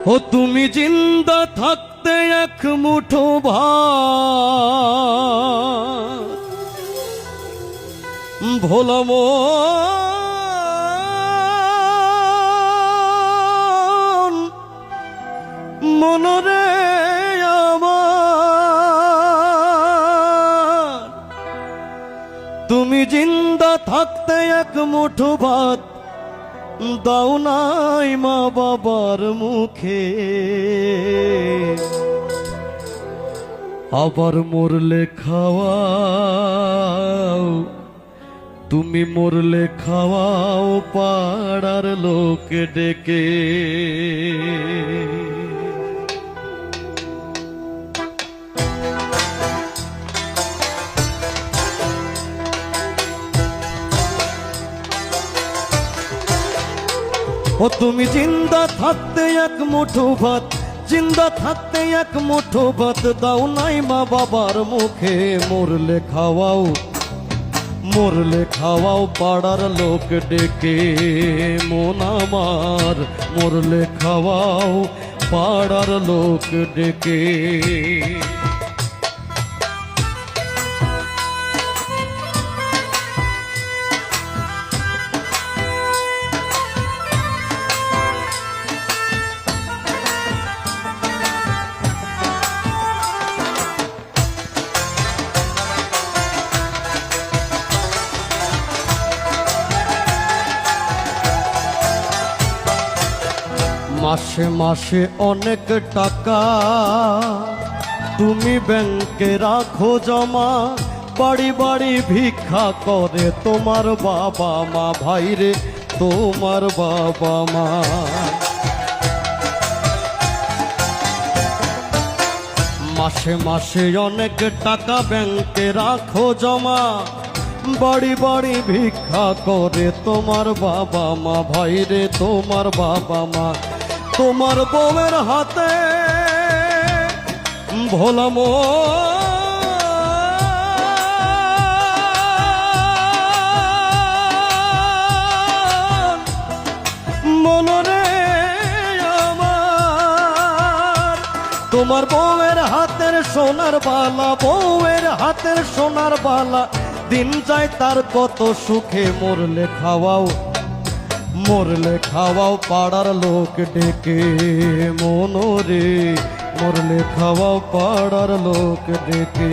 ও তুমি জিন্দা থাকতে এক মুঠো ভাত ভোলা মনরে আমার, তুমি জিন্দা থাকতে এক মুঠো ভাত দাও নাই মা বাবার মুখে, আবার মরলে খাওয়াও, তুমি মরলে খাওয়াও পাড়ার লোক ডেকে। ও তুমি জিন্দা থাকতে এক মুঠো ভাত, জিন্দা থাকতে এক মুঠো ভাত দাও নাই মা বাবার মুখে, মরলে খাওয়াও, মরলে খাওয়াও পাড়ার লোক ডেকে। মন আমার মরলে খাওয়াও পাড়ার লোক ডেকে। মাসে মাসে অনেক টাকা তুমি ব্যাংকে রাখো জমা, বাড়ি বাড়ি ভিক্ষা করে তোমার বাবা মা, ভাইরে তোমার বাবা মা। মাসে মাসে অনেক টাকা ব্যাংকে রাখো জমা, বাড়ি বাড়ি ভিক্ষা করে তোমার বাবা মা, ভাইরে তোমার বাবা মা। তোমার বউয়ের হাতে ভোলা মনরে আমার, তোমার বউয়ের হাতের সোনার বালা, বউয়ের হাতের সোনার বালা দিন যায় তার কত সুখে, মরলে খাওয়াও, মরলে খাওয়াও পাড়ার লোক ডেকে। মনরে মরলে খাওয়াও পাড়ার লোক ডেকে।